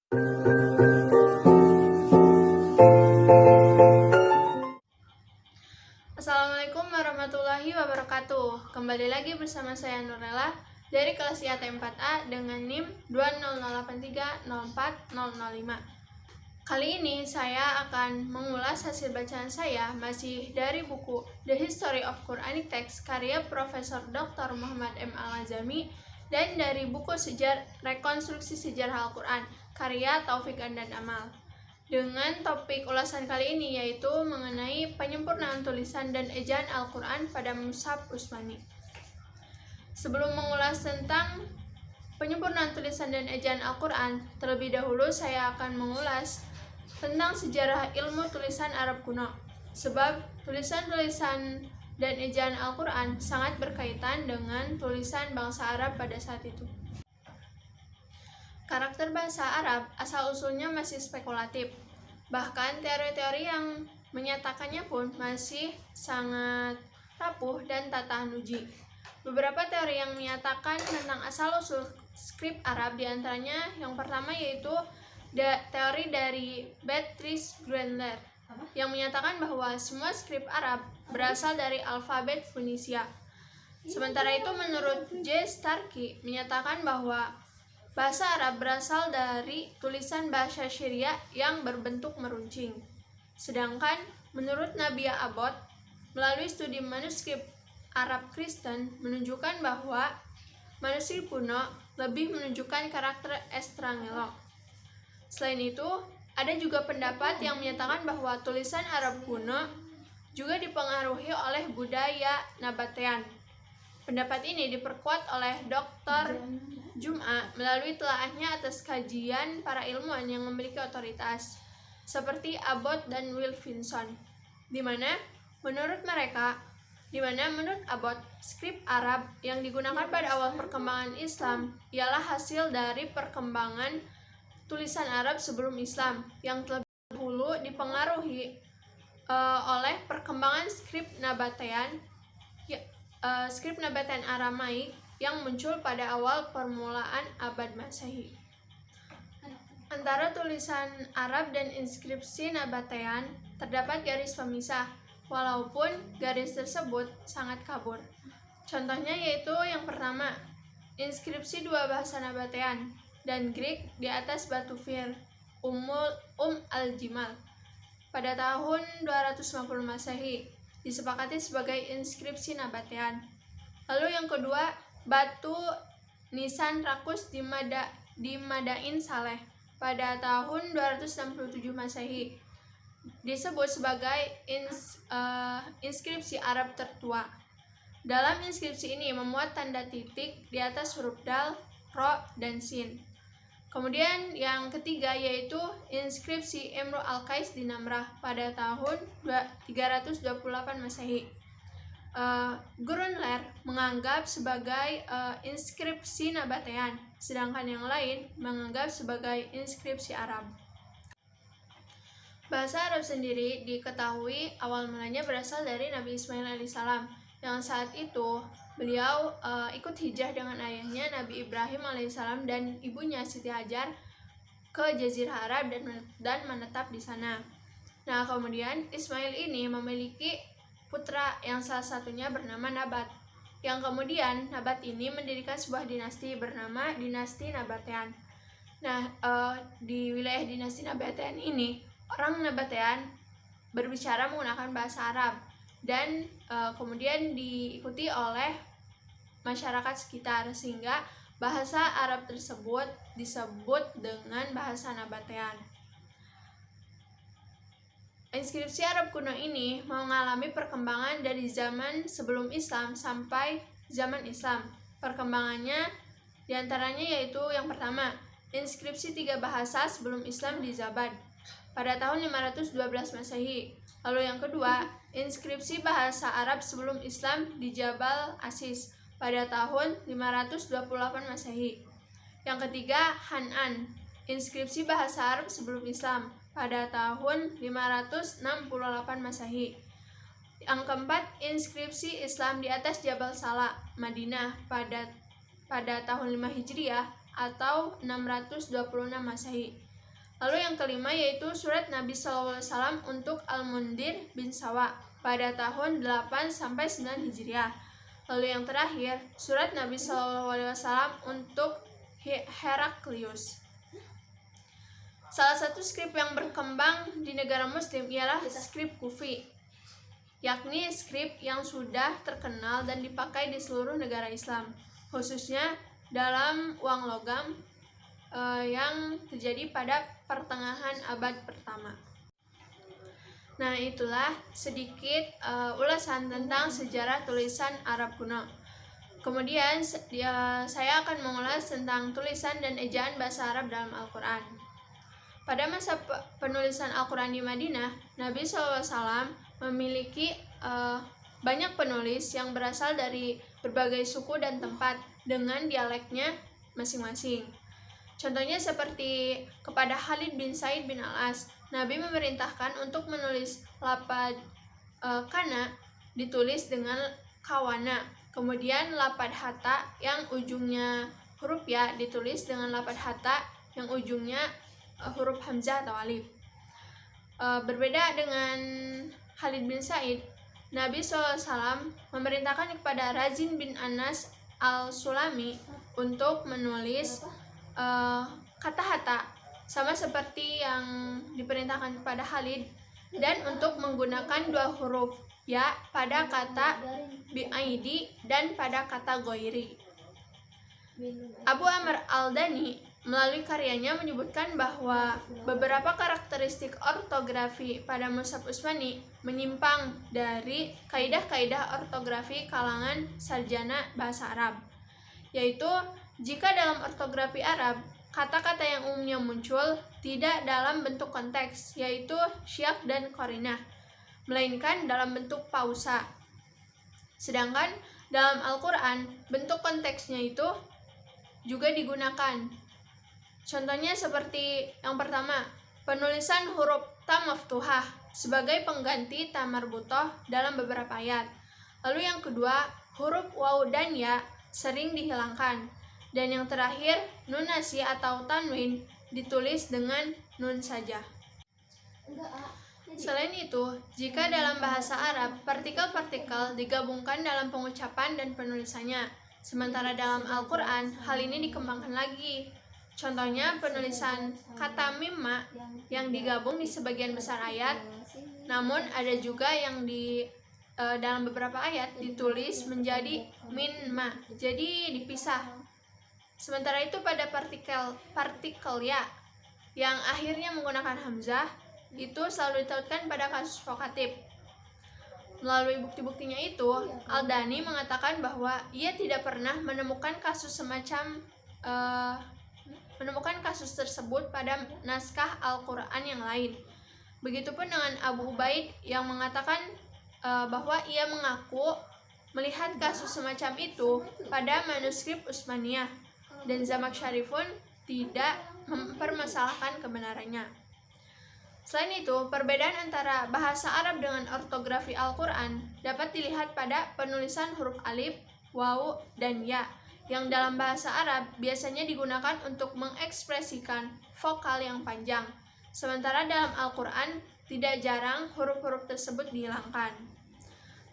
Assalamualaikum warahmatullahi wabarakatuh. Kembali lagi bersama saya Nurella dari kelas IAT 4A dengan NIM 200830405. Kali ini saya akan mengulas hasil bacaan saya masih dari buku The History of Quranic Text karya Profesor Dr. Muhammad M. Al-Azami dan dari buku Rekonstruksi Sejarah Al-Quran karya Taufik Andan Amal. Dengan topik ulasan kali ini yaitu mengenai penyempurnaan tulisan dan ejaan Al-Quran pada Mushaf Utsmani. Sebelum mengulas tentang penyempurnaan tulisan dan ejaan Al-Quran, terlebih dahulu saya akan mengulas tentang sejarah ilmu tulisan Arab kuno. Sebab tulisan-tulisan dan ejaan Al-Quran sangat berkaitan dengan tulisan bangsa Arab pada saat itu. Karakter bahasa Arab asal-usulnya masih spekulatif. Bahkan teori-teori yang menyatakannya pun masih sangat rapuh dan tak tahan uji. Beberapa teori yang menyatakan tentang asal-usul skrip Arab diantaranya yang pertama yaitu teori dari Beatrice Grendler yang menyatakan bahwa semua skrip Arab berasal dari alfabet Fenisia. Sementara itu menurut J. Starkey menyatakan bahwa bahasa Arab berasal dari tulisan bahasa Syria yang berbentuk meruncing. Sedangkan menurut Nabia Abbott, melalui studi manuskrip Arab Kristen menunjukkan bahwa manuskrip kuno lebih menunjukkan karakter Estrangelo. Selain itu, ada juga pendapat yang menyatakan bahwa tulisan Arab kuno juga dipengaruhi oleh budaya Nabatean. Pendapat ini diperkuat oleh Dr. Jum'a melalui telaahnya atas kajian para ilmuwan yang memiliki otoritas seperti Abbott dan Wilkinson, di mana menurut Abbott, skrip Arab yang digunakan pada awal perkembangan Islam ialah hasil dari perkembangan tulisan Arab sebelum Islam yang terlebih dahulu dipengaruhi oleh perkembangan skrip Nabatean Aramaik yang muncul pada awal permulaan abad Masehi. Antara tulisan Arab dan inskripsi Nabatean terdapat garis pemisah, walaupun garis tersebut sangat kabur. Contohnya yaitu yang pertama, inskripsi dua bahasa Nabatean dan Greek di atas batu Fir, al-Jimal pada tahun 250 Masehi disepakati sebagai inskripsi Nabatean. Lalu yang kedua, batu Nisan Rakus di Madain Saleh pada tahun 267 Masehi disebut sebagai inskripsi Arab tertua. Dalam inskripsi ini memuat tanda titik di atas huruf dal, ro, dan sin. Kemudian yang ketiga yaitu inskripsi Imru al-Qais di Namrah pada tahun 328 Masehi. Grunler menganggap sebagai inskripsi Nabatean, sedangkan yang lain menganggap sebagai inskripsi Arab. Bahasa Arab sendiri diketahui awal mulanya berasal dari Nabi Ismail alaihissalam, yang saat itu beliau ikut hijrah dengan ayahnya Nabi Ibrahim alaihissalam dan ibunya Siti Hajar ke Jazirah Arab dan menetap di sana. Nah, kemudian Ismail ini memiliki putra yang salah satunya bernama Nabat, yang kemudian Nabat ini mendirikan sebuah dinasti bernama dinasti Nabatean. Nah, di wilayah dinasti Nabatean ini orang Nabatean berbicara menggunakan bahasa Arab dan kemudian diikuti oleh masyarakat sekitar, sehingga bahasa Arab tersebut disebut dengan bahasa Nabatean. Inskripsi Arab kuno ini mengalami perkembangan dari zaman sebelum Islam sampai zaman Islam. Perkembangannya diantaranya yaitu yang pertama, inskripsi tiga bahasa sebelum Islam di Zabad pada tahun 512 Masehi. Lalu yang kedua, inskripsi bahasa Arab sebelum Islam di Jabal Asis pada tahun 528 Masehi. Yang ketiga, Hanan, inskripsi bahasa Arab sebelum Islam pada tahun 568 Masehi. Yang keempat, inskripsi Islam di atas Jabal Sala, Madinah pada tahun 5 Hijriah atau 626 Masehi. Lalu yang kelima yaitu surat Nabi SAW untuk Al-Mundhir bin Sawa pada tahun 8-9 Hijriah. Lalu yang terakhir, surat Nabi SAW untuk Heraklius. Salah satu skrip yang berkembang di negara muslim ialah skrip Kufi, yakni skrip yang sudah terkenal dan dipakai di seluruh negara Islam, khususnya dalam uang logam yang terjadi pada pertengahan abad pertama. Nah, itulah sedikit ulasan tentang sejarah tulisan Arab kuno. Kemudian saya akan mengulas tentang tulisan dan ejaan bahasa Arab dalam Al-Quran. Pada masa penulisan Al-Quran di Madinah, Nabi SAW memiliki banyak penulis yang berasal dari berbagai suku dan tempat dengan dialeknya masing-masing. Contohnya seperti kepada Khalid bin Said bin Al-As, Nabi memerintahkan untuk menulis lapad kana ditulis dengan kawana, kemudian lapad hata yang ujungnya huruf ya ditulis dengan lapad hata yang ujungnya huruf hamzah atau alif. Berbeda dengan Khalid bin Said, Nabi SAW memerintahkan kepada Razin bin Anas al-Sulami untuk menulis kata hata sama seperti yang diperintahkan kepada Khalid, dan untuk menggunakan dua huruf ya pada kata bi'aidi dan pada kata goiri. Abu Amr al-Dani melalui karyanya menyebutkan bahwa beberapa karakteristik ortografi pada mushaf Utsmani menyimpang dari kaidah-kaidah ortografi kalangan sarjana bahasa Arab, yaitu jika dalam ortografi Arab, kata-kata yang umumnya muncul tidak dalam bentuk konteks, yaitu syiak dan qarinah, melainkan dalam bentuk pausa. Sedangkan dalam Al-Quran, bentuk konteksnya itu juga digunakan. Contohnya seperti yang pertama, penulisan huruf ta maftuhah sebagai pengganti ta marbutoh dalam beberapa ayat. Lalu yang kedua, huruf waw dan ya sering dihilangkan. Dan yang terakhir, nun nasi atau tanwin ditulis dengan nun saja. Selain itu, jika dalam bahasa Arab, partikel-partikel digabungkan dalam pengucapan dan penulisannya, sementara dalam Al-Quran, hal ini dikembangkan lagi. Contohnya, penulisan kata mimma yang digabung di sebagian besar ayat, namun ada juga yang dalam beberapa ayat ditulis menjadi minma, jadi dipisah. Sementara itu pada partikel ya yang akhirnya menggunakan hamzah itu selalu ditautkan pada kasus vokatif. Melalui bukti-buktinya itu, Al-Dani mengatakan bahwa ia tidak pernah menemukan kasus tersebut pada naskah Al-Quran yang lain. Begitupun dengan Abu Ubaid yang mengatakan bahwa ia mengaku melihat kasus semacam itu pada manuskrip Utsmaniyah, dan Zamakhsyari pun tidak mempermasalahkan kebenarannya. Selain itu, perbedaan antara bahasa Arab dengan ortografi Al-Quran dapat dilihat pada penulisan huruf alif, waw, dan ya, yang dalam bahasa Arab biasanya digunakan untuk mengekspresikan vokal yang panjang, sementara dalam Al-Quran tidak jarang huruf-huruf tersebut dihilangkan.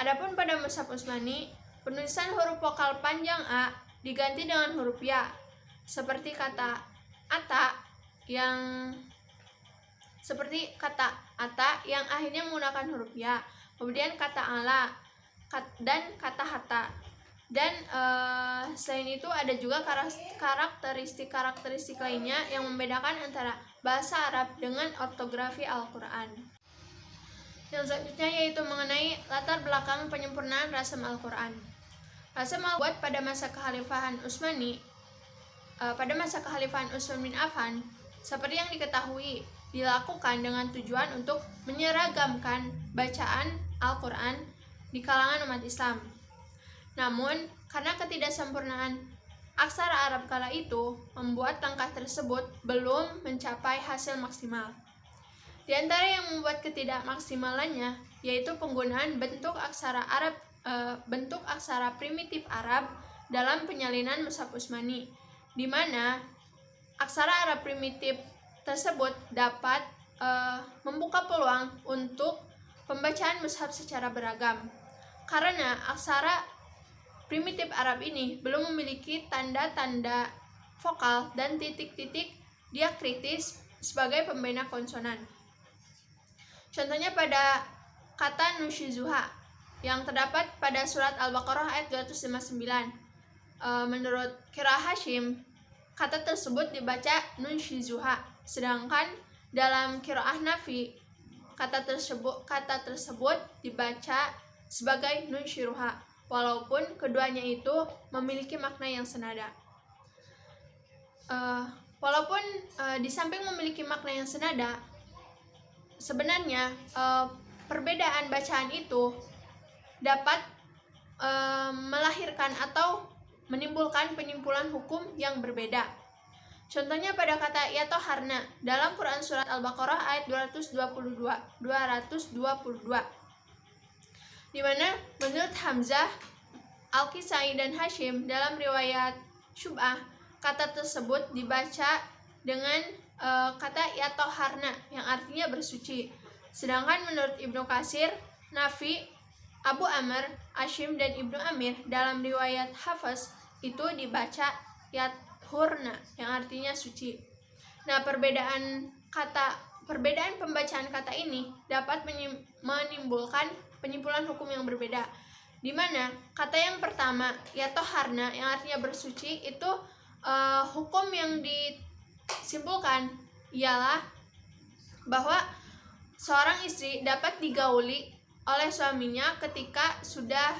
Adapun pada mushaf Utsmani, penulisan huruf vokal panjang a diganti dengan huruf ya, seperti kata ata yang akhirnya menggunakan huruf ya, kemudian kata ala dan kata hata. Dan selain itu ada juga karakteristik lainnya yang membedakan antara bahasa Arab dengan ortografi Al-Quran. Yang selanjutnya yaitu mengenai latar belakang penyempurnaan rasam Al-Quran. Rasam Al-Quran pada masa kekhalifahan Utsman bin Affan, seperti yang diketahui, dilakukan dengan tujuan untuk menyeragamkan bacaan Al-Quran di kalangan umat Islam. Namun, karena ketidaksempurnaan aksara Arab kala itu membuat langkah tersebut belum mencapai hasil maksimal. Di antara yang membuat ketidakmaksimalannya yaitu penggunaan bentuk aksara primitif Arab dalam penyalinan mushaf Utsmani, di mana aksara Arab primitif tersebut dapat membuka peluang untuk pembacaan mushaf secara beragam. Karena aksara primitif Arab ini belum memiliki tanda-tanda vokal dan titik-titik diakritis sebagai pembina konsonan. Contohnya pada kata nushizuha yang terdapat pada surat Al-Baqarah ayat 259. Menurut Qiraah Hashim, kata tersebut dibaca nushizuha, sedangkan dalam Qiraah Nafi kata tersebut dibaca sebagai nunshiruha, walaupun keduanya itu memiliki makna yang senada. Walaupun di samping memiliki makna yang senada, sebenarnya perbedaan bacaan itu dapat melahirkan atau menimbulkan penyimpulan hukum yang berbeda. Contohnya pada kata yatoharna dalam Quran surat Al-Baqarah ayat 222, di mana menurut Hamzah, Al-Kisai dan Hashim dalam riwayat Syub'ah, kata tersebut dibaca dengan kata yatoharna yang artinya bersuci. Sedangkan menurut Ibnu Katsir, Nafi, Abu Amr, Hashim dan Ibnu Amir dalam riwayat Hafs itu dibaca yathurna yang artinya suci. Nah, perbedaan pembacaan kata ini dapat menimbulkan penyimpulan hukum yang berbeda, di mana kata yang pertama yatoharna yang artinya bersuci itu hukum yang disimpulkan ialah bahwa seorang istri dapat digauli oleh suaminya ketika sudah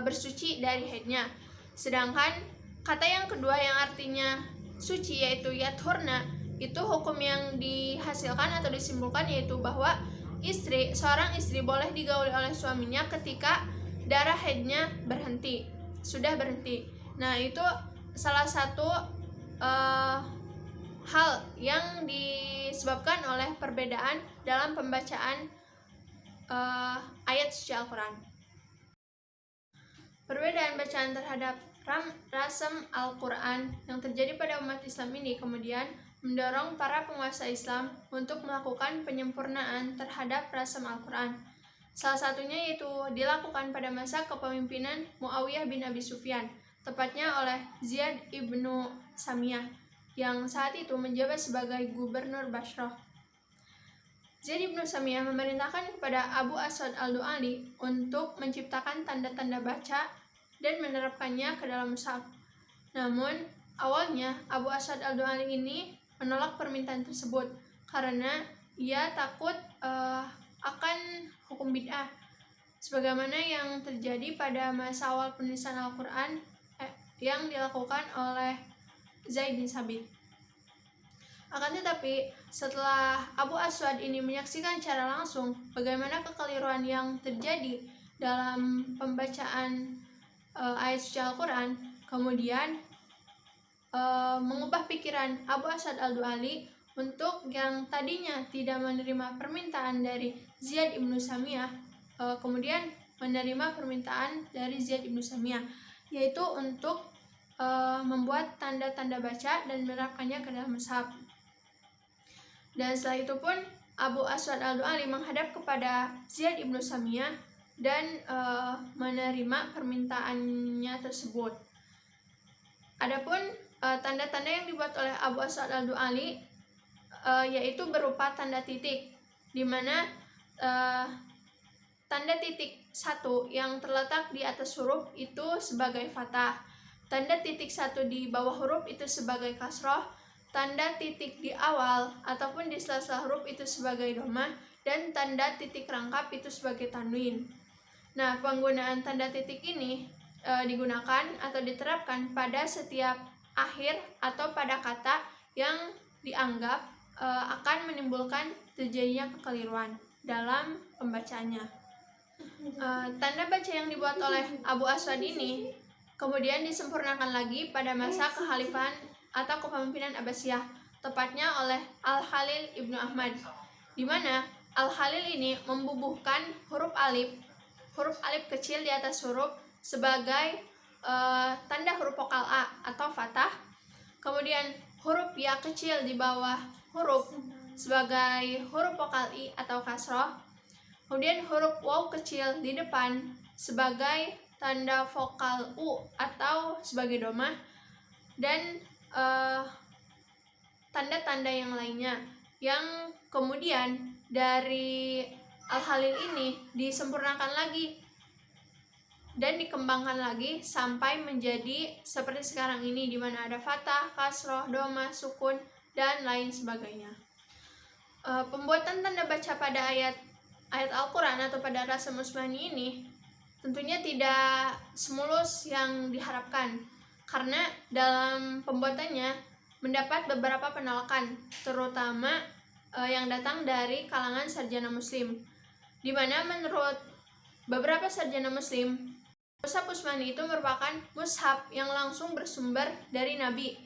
bersuci dari haidnya. Sedangkan kata yang kedua yang artinya suci yaitu yathurna, itu hukum yang dihasilkan atau disimpulkan yaitu bahwa seorang istri boleh digauli oleh suaminya ketika darah haidnya sudah berhenti. Nah, itu salah satu hal yang disebabkan oleh perbedaan dalam pembacaan ayat suci Al-Quran. Perbedaan bacaan terhadap rasam Al-Quran yang terjadi pada umat Islam ini kemudian mendorong para penguasa Islam untuk melakukan penyempurnaan terhadap rasam Al-Quran. Salah satunya yaitu dilakukan pada masa kepemimpinan Muawiyah bin Abi Sufyan, tepatnya oleh Ziyad ibnu Samiyah, yang saat itu menjabat sebagai gubernur Bashrah. Ziyad ibnu Samiyah memerintahkan kepada Abu Aswad al-Du'ali untuk menciptakan tanda-tanda baca dan menerapkannya ke dalam mushaf. Namun, awalnya Abu Aswad al-Du'ali ini menolak permintaan tersebut karena ia takut akan hukum bid'ah, sebagaimana yang terjadi pada masa awal penulisan Al-Quran yang dilakukan oleh Zaid bin Sabit. Akan tetapi, setelah Abu Aswad ini menyaksikan secara langsung bagaimana kekeliruan yang terjadi dalam pembacaan ayat suci Al-Quran, kemudian mengubah pikiran Abu Aswad al-Du'ali untuk yang tadinya tidak menerima permintaan dari Ziyad ibnu Samiyah, kemudian menerima permintaan dari Ziyad ibnu Samiyah, yaitu untuk membuat tanda-tanda baca dan menerapkannya ke dalam mushaf. Dan setelah itu pun Abu Aswad al-Du'ali menghadap kepada Ziyad ibnu Samiyah dan menerima permintaannya tersebut. Adapun tanda-tanda yang dibuat oleh Abu Aswad al-Du'ali yaitu berupa tanda titik, di mana tanda titik 1 yang terletak di atas huruf itu sebagai fathah, tanda titik 1 di bawah huruf itu sebagai kasroh, tanda titik di awal ataupun di sela-sela huruf itu sebagai dhammah, dan tanda titik rangkap itu sebagai tanwin. Nah, penggunaan tanda titik ini digunakan atau diterapkan pada setiap akhir atau pada kata yang dianggap akan menimbulkan terjadinya kekeliruan dalam pembacaannya. Tanda baca yang dibuat oleh Abu Aswad ini kemudian disempurnakan lagi pada masa kekhalifahan atau kepemimpinan Abbasiyah, tepatnya oleh Al-Khalil ibnu Ahmad, di mana Al-Khalil ini membubuhkan huruf alif kecil di atas huruf sebagai tanda huruf vokal A atau fathah, kemudian huruf ya kecil di bawah huruf sebagai huruf vokal I atau kasroh, kemudian huruf waw kecil di depan sebagai tanda vokal U atau sebagai domah, dan tanda-tanda yang lainnya, yang kemudian dari al-halil ini disempurnakan lagi dan dikembangkan lagi sampai menjadi seperti sekarang ini, di mana ada fathah, kasroh, domah, sukun, dan lain sebagainya. Pembuatan tanda baca pada ayat Al-Quran atau pada Rasm Utsmani ini tentunya tidak semulus yang diharapkan, karena dalam pembuatannya mendapat beberapa penolakan, terutama yang datang dari kalangan sarjana muslim, di mana menurut beberapa sarjana muslim, mushaf Utsmani itu merupakan mushaf yang langsung bersumber dari Nabi,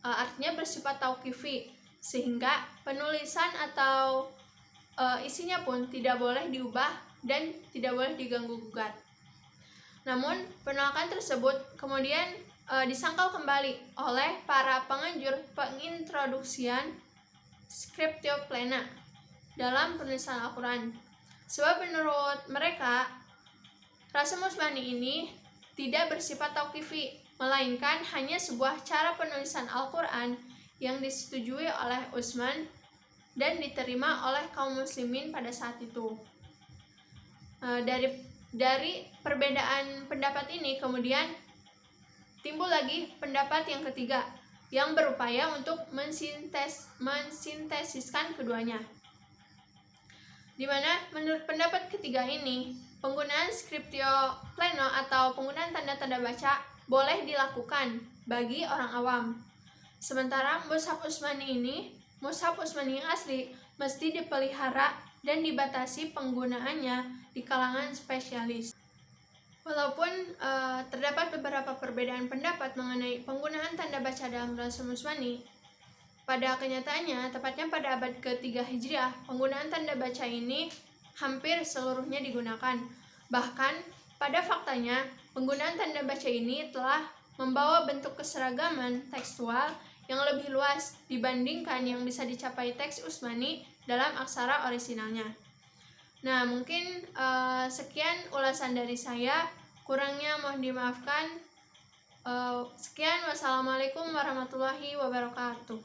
artinya bersifat tauqifi, sehingga penulisan atau isinya pun tidak boleh diubah dan tidak boleh diganggu-gugat. Namun penolakan tersebut kemudian disangkal kembali oleh para penganjur pengintroduksian scriptio plena dalam penulisan Al-Quran, sebab menurut mereka Rasm Utsmani ini tidak bersifat tauqifi, melainkan hanya sebuah cara penulisan Al-Quran yang disetujui oleh Utsman dan diterima oleh kaum muslimin pada saat itu. Dari perbedaan pendapat ini kemudian timbul lagi pendapat yang ketiga, yang berupaya untuk mensintesiskan keduanya, di mana menurut pendapat ketiga ini penggunaan scriptio pleno atau penggunaan tanda-tanda baca boleh dilakukan bagi orang awam, sementara mushaf Utsmani yang asli mesti dipelihara dan dibatasi penggunaannya di kalangan spesialis. Walaupun terdapat beberapa perbedaan pendapat mengenai penggunaan tanda baca dalam Rasm Utsmani, pada kenyataannya, tepatnya pada abad ke-3 Hijriah, penggunaan tanda baca ini hampir seluruhnya digunakan. Bahkan, pada faktanya, penggunaan tanda baca ini telah membawa bentuk keseragaman tekstual yang lebih luas dibandingkan yang bisa dicapai teks Utsmani dalam aksara orisinalnya. Nah, mungkin sekian ulasan dari saya, kurangnya mohon dimaafkan. Sekian, wassalamualaikum warahmatullahi wabarakatuh.